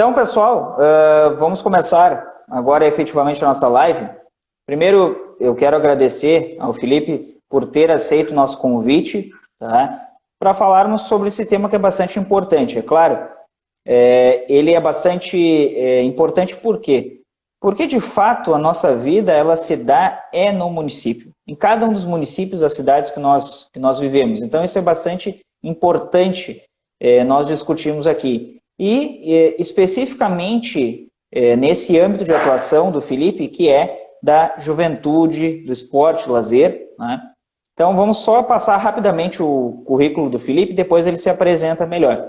Então, pessoal, vamos começar agora efetivamente a nossa live. Primeiro, eu quero agradecer ao Felipe por ter aceito o nosso convite, tá? Para falarmos sobre esse tema que é bastante importante. É claro, ele é bastante importante por quê? Porque, de fato, a nossa vida ela se dá no município. Em cada um dos municípios, das cidades que nós vivemos. Então, isso é bastante importante nós discutirmos aqui. E, especificamente, nesse âmbito de atuação do Felipe, que é da juventude, do esporte, lazer, né? Então, vamos só passar rapidamente o currículo do Felipe, depois ele se apresenta melhor.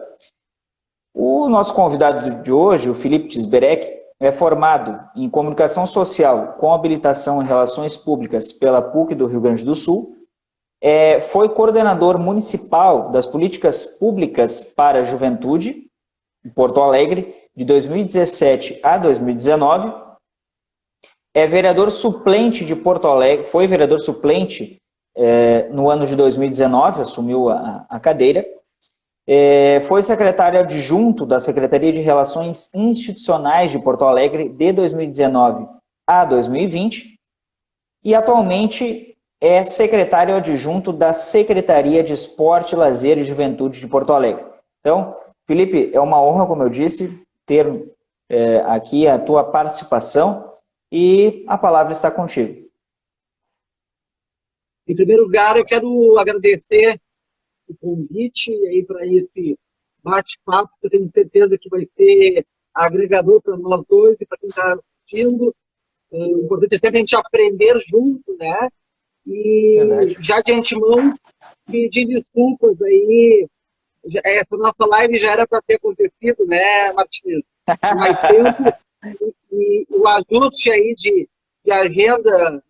O nosso convidado de hoje, o Felipe Tisberek, é formado em Comunicação Social com habilitação em Relações Públicas pela PUC do Rio Grande do Sul, foi coordenador municipal das políticas públicas para a juventude, em Porto Alegre, de 2017 a 2019, é vereador suplente de Porto Alegre, foi vereador suplente no ano de 2019, assumiu a cadeira, foi secretário adjunto da Secretaria de Relações Institucionais de Porto Alegre de 2019 a 2020 e atualmente é secretário adjunto da Secretaria de Esporte, Lazer e Juventude de Porto Alegre. Então, Felipe, é uma honra, como eu disse, ter aqui a tua participação e a palavra está contigo. Em primeiro lugar, eu quero agradecer o convite aí para esse bate-papo, que eu tenho certeza que vai ser agregador para nós dois e para quem está assistindo. O importante é sempre a gente aprender junto, né? E já de antemão, pedir desculpas aí. Essa nossa live já era para ter acontecido, né, Martins? Há mais tempo. E o ajuste aí de agenda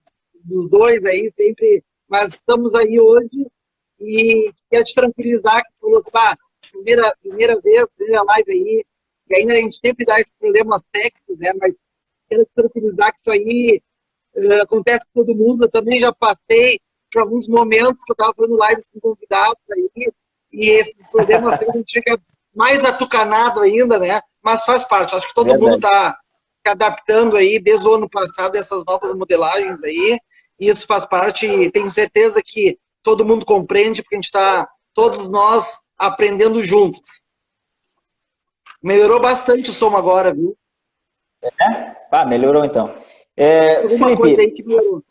dos dois aí sempre. Mas estamos aí hoje e quero te tranquilizar que tu falou assim, primeira vez, primeira live aí, e ainda a gente sempre dá esses problemas técnicos, né? Mas quero te tranquilizar que isso aí acontece com todo mundo. Eu também já passei por alguns momentos que eu estava fazendo lives com convidados aí, e esses problemas a gente fica mais atucanado ainda, né? Mas faz parte. Acho que todo mundo está se adaptando aí desde o ano passado, essas novas modelagens aí. E isso faz parte, e tenho certeza que todo mundo compreende, porque a gente está, todos nós, aprendendo juntos. Melhorou bastante o som agora, viu? Melhorou então. Alguma Felipe, coisa aí que melhorou.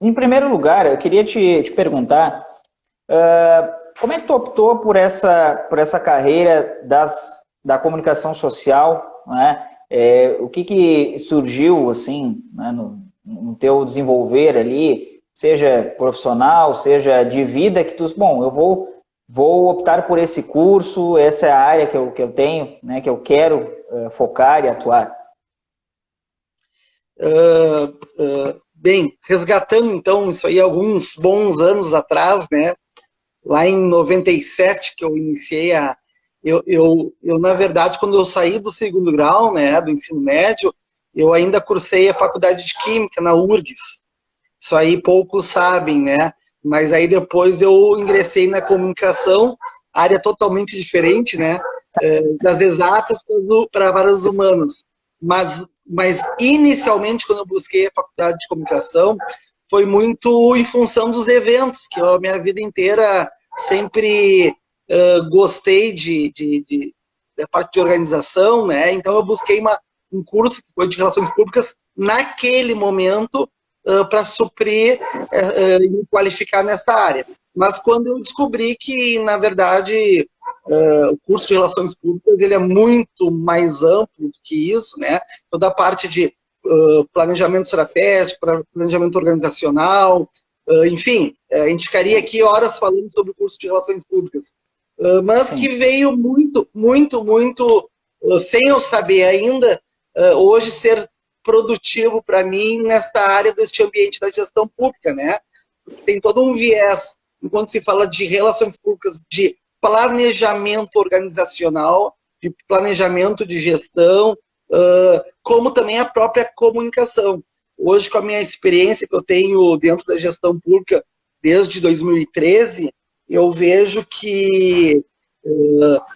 Em primeiro lugar, eu queria te perguntar, como é que tu optou por essa carreira da comunicação social, né? O que surgiu, assim, né, no teu desenvolver ali, seja profissional, seja de vida, que tu, eu vou optar por esse curso, essa é a área que eu tenho, né, que eu quero focar e atuar? Bem, resgatando então isso aí alguns bons anos atrás, né, lá em 97 que eu iniciei eu na verdade, quando eu saí do segundo grau, né, do ensino médio, eu ainda cursei a faculdade de Química na URGS. Isso aí poucos sabem, né? Mas aí depois eu ingressei na comunicação, área totalmente diferente, né? Das exatas para várias humanas. Mas inicialmente, quando eu busquei a faculdade de comunicação, foi muito em função dos eventos, que eu, a minha vida inteira sempre gostei da parte de organização, né? Então eu busquei um curso que foi de Relações Públicas naquele momento para suprir e me qualificar nessa área. Mas quando eu descobri que, na verdade, o curso de Relações Públicas ele é muito mais amplo do que isso, né? Toda a parte de planejamento estratégico, planejamento organizacional, enfim, a gente ficaria aqui horas falando sobre o curso de Relações Públicas. Mas Sim. Que veio muito, sem eu saber ainda, hoje ser produtivo para mim nesta área deste ambiente da gestão pública, né? Porque tem todo um viés, enquanto se fala de relações públicas, de planejamento organizacional, de planejamento de gestão, como também a própria comunicação. Hoje, com a minha experiência que eu tenho dentro da gestão pública desde 2013, eu vejo que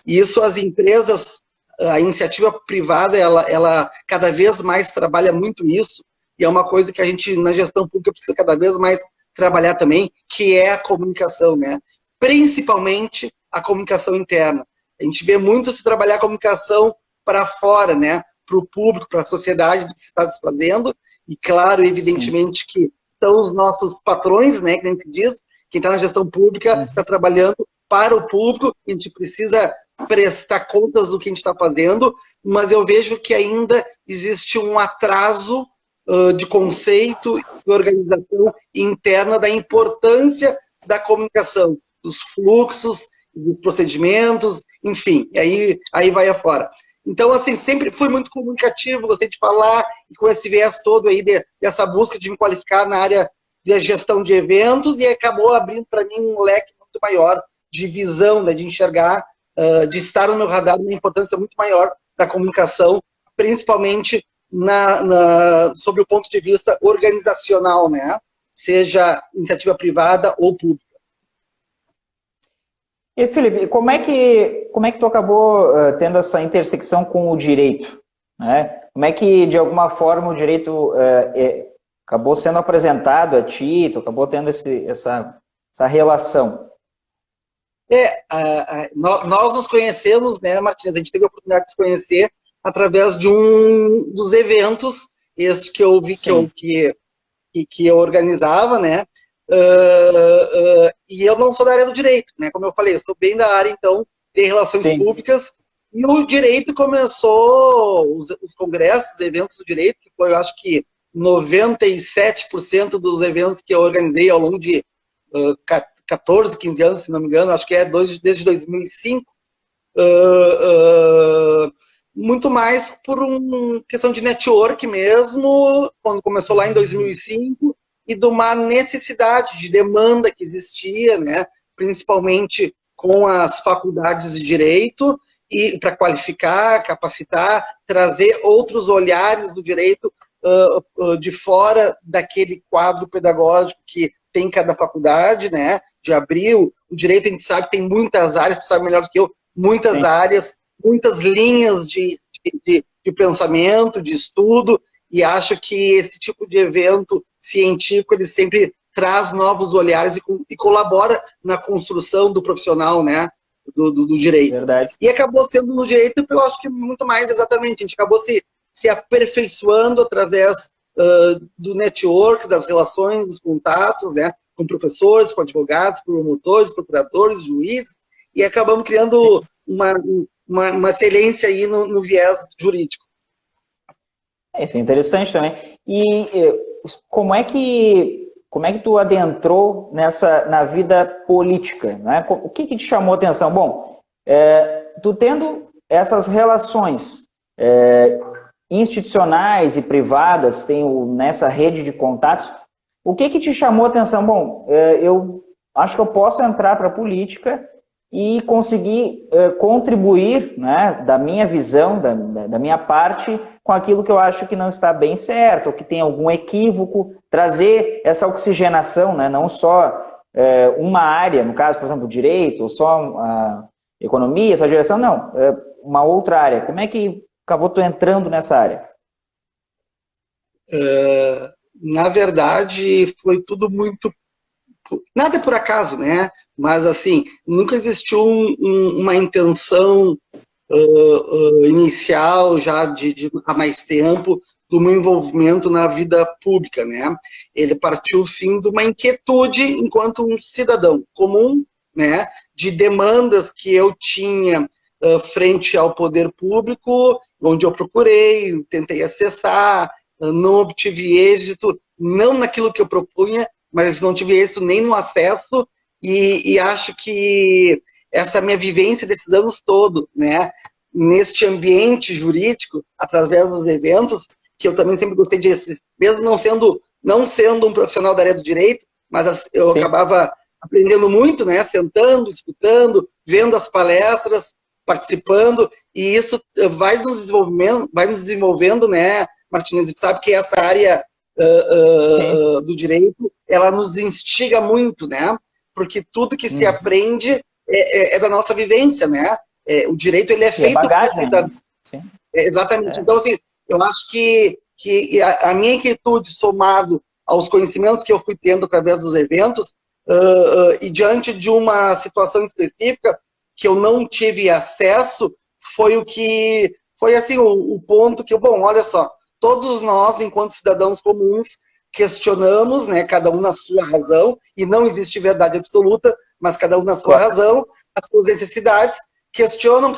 isso as empresas a iniciativa privada, ela cada vez mais trabalha muito isso, e é uma coisa que a gente, na gestão pública, precisa cada vez mais trabalhar também, que é a comunicação, né? Principalmente a comunicação interna. A gente vê muito se trabalhar a comunicação para fora, né? Para o público, para a sociedade do que se está se fazendo, e claro, evidentemente, que são os nossos patrões, né? Que a gente diz, quem está na gestão pública está trabalhando para o público, a gente precisa prestar contas do que a gente está fazendo, mas eu vejo que ainda existe um atraso de conceito e organização interna da importância da comunicação, dos fluxos, dos procedimentos, enfim, e aí vai afora. Então, assim, sempre fui muito comunicativo, gostei de falar, e com esse viés todo aí dessa busca de me qualificar na área de gestão de eventos, e acabou abrindo para mim um leque muito maior de visão, né, de enxergar, de estar no meu radar, uma importância muito maior da comunicação, principalmente sobre o ponto de vista organizacional, né? Seja iniciativa privada ou pública. E, Felipe, como é que tu acabou tendo essa intersecção com o direito? Né? Como é que, de alguma forma, o direito acabou sendo apresentado a ti, tu acabou tendo essa relação? Nós nos conhecemos, né, Martins? A gente teve a oportunidade de se conhecer através de dos eventos, esses que eu vi, que eu organizava, né? E eu não sou da área do direito, né? Como eu falei, eu sou bem da área, então, de relações públicas. E o direito começou, os congressos, os eventos do direito, que foi, eu acho que 97% dos eventos que eu organizei ao longo de 14, 15 anos, se não me engano, acho que desde 2005, muito mais por uma questão de network mesmo, quando começou lá em 2005, e de uma necessidade de demanda que existia, né, principalmente com as faculdades de direito, e para qualificar, capacitar, trazer outros olhares do direito de fora daquele quadro pedagógico que tem cada faculdade, né, de abrir o direito. A gente sabe que tem muitas áreas, tu sabe melhor do que eu, muitas áreas, muitas linhas de pensamento, de estudo, e acho que esse tipo de evento científico, ele sempre traz novos olhares e colabora na construção do profissional, né, do direito. Verdade. E acabou sendo no direito, eu acho que muito mais exatamente, a gente acabou se aperfeiçoando através do network, das relações, dos contatos, né, com professores, com advogados, promotores, procuradores, juízes, e acabamos criando uma excelência aí no viés jurídico. Isso é interessante também. E como é que tu adentrou na vida política? Né? O que te chamou a atenção? Bom, tu tendo essas relações institucionais e privadas, nessa rede de contatos, o que te chamou a atenção? Bom, eu acho que eu posso entrar para a política e conseguir contribuir, né, da minha visão, da minha parte, com aquilo que eu acho que não está bem certo, ou que tem algum equívoco, trazer essa oxigenação, né, não só uma área, no caso, por exemplo, o direito, ou só a economia, essa direção, não, uma outra área. Como é que acabou tu entrando nessa área? Na verdade, foi tudo muito... Nada é por acaso, né? Mas, assim, nunca existiu uma intenção inicial, já há mais tempo, do meu envolvimento na vida pública, né? Ele partiu, sim, de uma inquietude enquanto um cidadão comum, né? De demandas que eu tinha frente ao poder público, onde eu procurei, tentei acessar, não obtive êxito, não naquilo que eu propunha, mas não tive êxito nem no acesso, e acho que essa minha vivência desses anos todos, né, neste ambiente jurídico, através dos eventos, que eu também sempre gostei de, mesmo não sendo um profissional da área do direito, mas eu acabava aprendendo muito, né, sentando, escutando, vendo as palestras, participando, e isso vai nos desenvolvendo, né, Martins, a gente sabe que essa área do direito, ela nos instiga muito, né? Porque tudo que se aprende é da nossa vivência, né? O direito, ele é feito por cidadãos. Sim. Exatamente. É. Então, assim, eu acho que a minha inquietude, somado aos conhecimentos que eu fui tendo através dos eventos, e diante de uma situação específica que eu não tive acesso, foi assim, o ponto que, bom, olha só, todos nós, enquanto cidadãos comuns, questionamos, né, cada um na sua razão, e não existe verdade absoluta, mas cada um na sua Claro. razão, as suas necessidades, questionam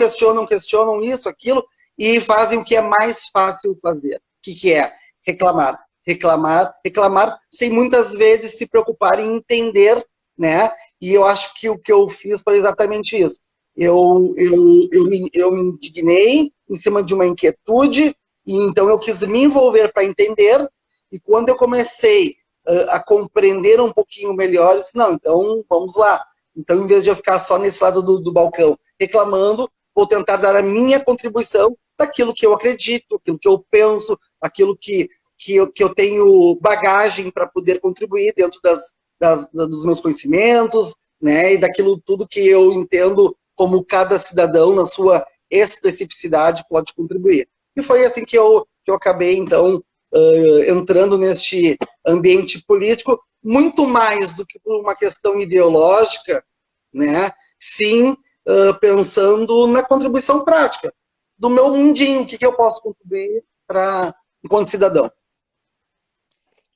isso, aquilo, e fazem o que é mais fácil fazer. O que é? Reclamar. Reclamar, sem muitas vezes se preocupar em entender, né? E eu acho que o que eu fiz foi exatamente isso. Eu me indignei em cima de uma inquietude, e então eu quis me envolver para entender, e quando eu comecei a compreender um pouquinho melhor, eu disse, não, então vamos lá. Então, em vez de eu ficar só nesse lado do balcão reclamando, vou tentar dar a minha contribuição daquilo que eu acredito, aquilo que eu penso, aquilo que eu tenho bagagem para poder contribuir dentro dos meus conhecimentos, né, e daquilo tudo que eu entendo como cada cidadão, na sua especificidade, pode contribuir. E foi assim que eu acabei, então, entrando neste ambiente político, muito mais do que por uma questão ideológica, né, sim, pensando na contribuição prática do meu mundinho, o que eu posso contribuir enquanto cidadão.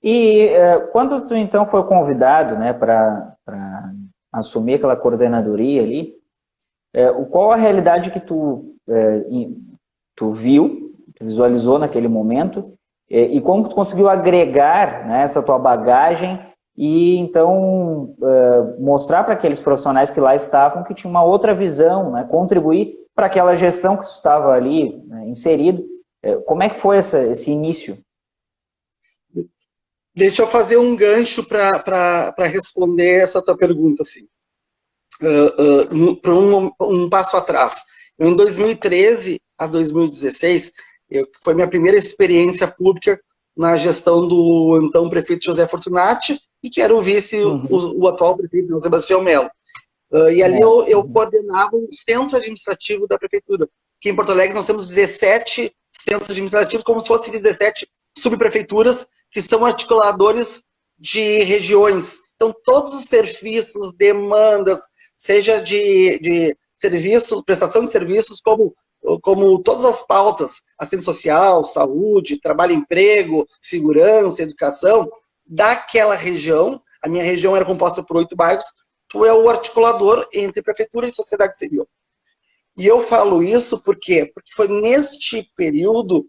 E quando tu então foi convidado, né, para assumir aquela coordenadoria ali, qual a realidade que tu viu, tu visualizou naquele momento, e como tu conseguiu agregar, né, essa tua bagagem e então mostrar para aqueles profissionais que lá estavam que tinham uma outra visão, né, contribuir para aquela gestão que tu estava ali, né, inserido. Como é que foi esse início? Deixa eu fazer um gancho para responder essa tua pergunta, assim. Para um passo atrás. Eu, em 2013 a 2016, foi minha primeira experiência pública na gestão do então prefeito José Fortunati, e que era o vice, o atual prefeito Sebastião Melo. E ali eu coordenava o centro administrativo da prefeitura, que em Porto Alegre nós temos 17 centros administrativos, como se fossem 17 subprefeituras, que são articuladores de regiões. Então, todos os serviços, demandas, seja de serviços, prestação de serviços, como todas as pautas, assistência social, saúde, trabalho e emprego, segurança, educação, daquela região. A minha região era composta por 8 bairros, tu é o articulador entre prefeitura e sociedade civil. E eu falo isso por quê? Porque foi neste período,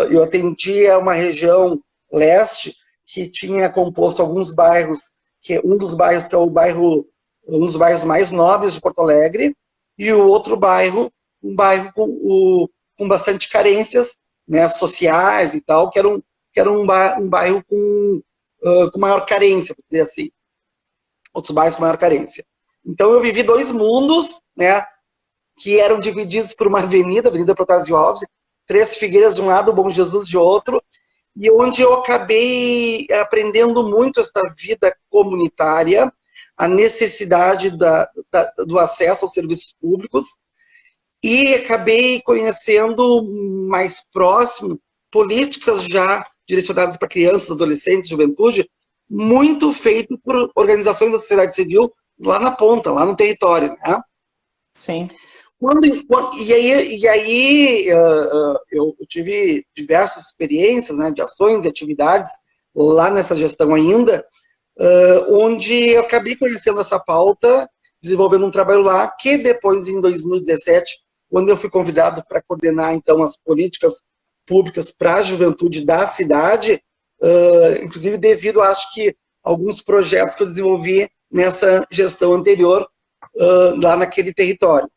eu atendia uma região leste que tinha composto alguns bairros, que um dos bairros que é um dos bairros mais nobres de Porto Alegre, e o outro bairro, um bairro com bastante carências, né, sociais e tal, que era um bairro com maior carência, por dizer assim. Outros bairros com maior carência. Então eu vivi 2 mundos, né, que eram divididos por uma Avenida Protásio Alves, 3 Figueiras de um lado, Bom Jesus de outro, e onde eu acabei aprendendo muito esta vida comunitária, a necessidade do acesso aos serviços públicos, e acabei conhecendo mais próximo políticas já direcionadas para crianças, adolescentes, juventude, muito feito por organizações da sociedade civil lá na ponta, lá no território, né? Sim. E aí eu tive diversas experiências, né, de ações e atividades lá nessa gestão ainda, onde eu acabei conhecendo essa pauta, desenvolvendo um trabalho lá, que depois, em 2017, quando eu fui convidado para coordenar, então, as políticas públicas para a juventude da cidade, inclusive devido, acho que, alguns projetos que eu desenvolvi nessa gestão anterior, lá naquele território.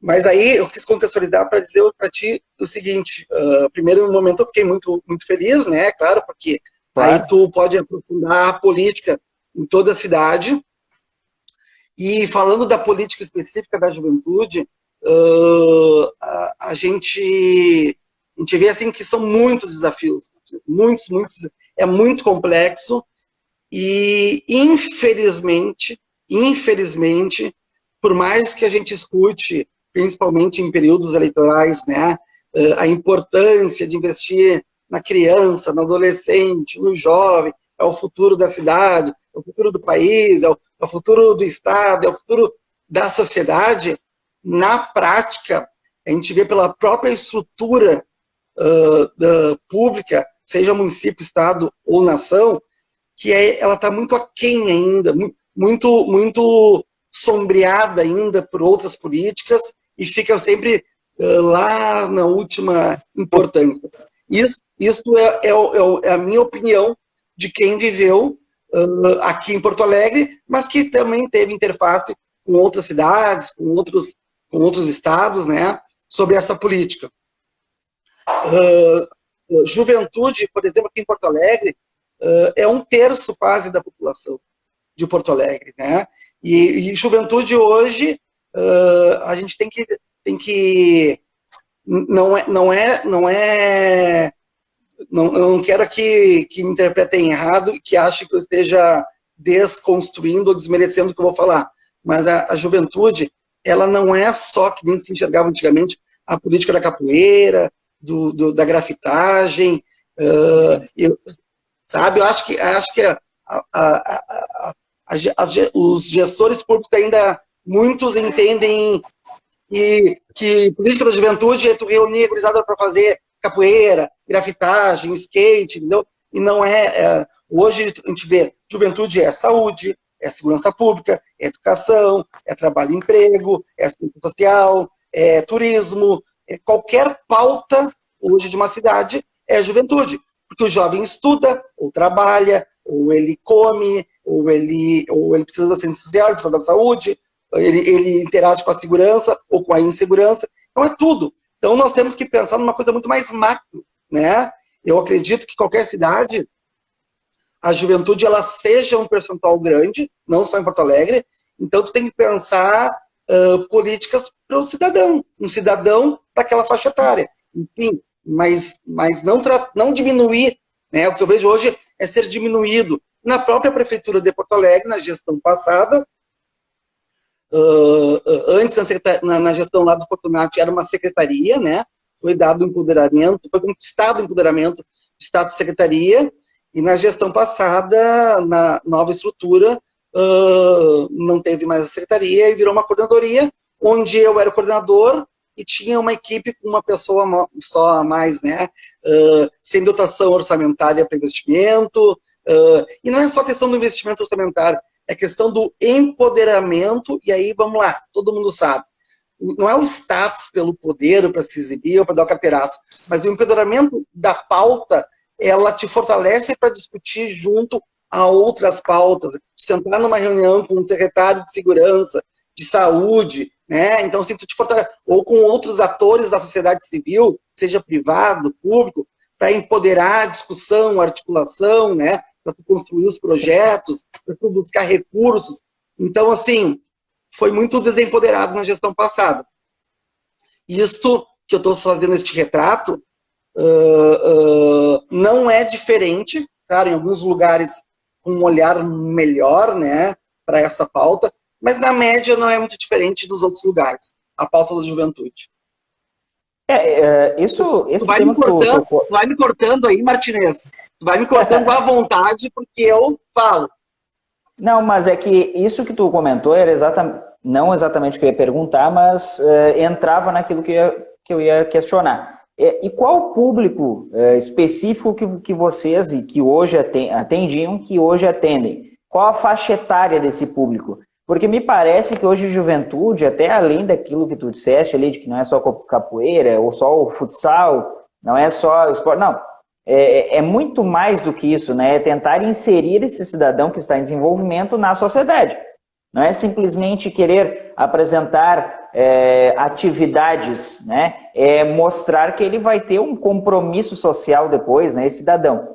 Mas aí eu quis contextualizar para dizer para ti o seguinte: primeiro momento eu fiquei muito, muito feliz, né? Claro, porque claro, aí tu pode aprofundar a política em toda a cidade. E falando da política específica da juventude, a gente vê assim que são muitos desafios, muitos, é muito complexo e infelizmente, por mais que a gente escute principalmente em períodos eleitorais, né? A importância de investir na criança, no adolescente, no jovem, é o futuro da cidade, é o futuro do país, é o futuro do Estado, é o futuro da sociedade. Na prática, a gente vê pela própria estrutura pública, seja município, Estado ou nação, que ela está muito aquém ainda, muito sombreada ainda por outras políticas e fica sempre lá na última importância. Isso é a minha opinião de quem viveu aqui em Porto Alegre, mas que também teve interface com outras cidades, com outros estados, né, sobre essa política. Juventude, por exemplo, aqui em Porto Alegre, é 1/3 quase da população de Porto Alegre, né? E juventude hoje, a gente tem que eu não quero aqui que me interpretem errado, que achem que eu esteja desconstruindo ou desmerecendo o que eu vou falar. Mas a juventude, ela não é só que nem se enxergava antigamente a política da capoeira, da grafitagem, sabe? Eu acho que os gestores públicos ainda, muitos entendem que política da juventude é tu reunir a gurizada para fazer capoeira, grafitagem, skate, entendeu? E não hoje a gente vê, juventude é saúde, é segurança pública, é educação, é trabalho e emprego, é assistência social, é turismo, qualquer pauta hoje de uma cidade é juventude, porque o jovem estuda, ou trabalha, ou ele come, ou ele precisa da assistência social, ele precisa da saúde, ele interage com a segurança ou com a insegurança, então é tudo. Então nós temos que pensar numa coisa muito mais macro, né? Eu acredito que qualquer cidade, a juventude, ela seja um percentual grande, não só em Porto Alegre, então tu tem que pensar políticas para o cidadão, um cidadão daquela faixa etária, enfim, mas não diminuir, né? O que eu vejo hoje é ser diminuído. Na própria Prefeitura de Porto Alegre, na gestão passada, antes na gestão lá do Fortunati era uma secretaria, né? Foi dado empoderamento, foi conquistado o empoderamento de Estado de secretaria, e na gestão passada, na nova estrutura, não teve mais a secretaria e virou uma coordenadoria, onde eu era o coordenador e tinha uma equipe com uma pessoa só a mais, né? Sem dotação orçamentária para investimento, e não é só questão do investimento orçamentário, é questão do empoderamento, e aí vamos lá, todo mundo sabe. Não é o status pelo poder, para se exibir ou para dar o carteiraço, mas o empoderamento da pauta, ela te fortalece para discutir junto a outras pautas. Sentar numa reunião com um secretário de segurança, de saúde, né? Então, assim, tu te fortalece, ou com outros atores da sociedade civil, seja privado, público, para empoderar a discussão, a articulação, né? Para tu construir os projetos, para tu buscar recursos. Então, assim, foi muito desempoderado na gestão passada. Isto que eu estou fazendo este retrato não é diferente, claro, em alguns lugares com um olhar melhor, né, para essa pauta, mas na média não é muito diferente dos outros lugares, a pauta da juventude. Esse tu vai me cortando aí, Martinez. Tu vai me cortando à vontade, porque eu falo. Não, mas é que isso que tu comentou era não exatamente o que eu ia perguntar, mas entrava naquilo que eu ia questionar. E qual o público específico que vocês, e que hoje atendiam, que hoje atendem? Qual a faixa etária desse público? Porque me parece que hoje a juventude, até além daquilo que tu disseste ali, de que não é só capoeira, ou só o futsal, não é só o esporte, não. É muito mais do que isso, né? É tentar inserir esse cidadão que está em desenvolvimento na sociedade. Não é simplesmente querer apresentar atividades, né? É mostrar que ele vai ter um compromisso social depois, né? Esse cidadão.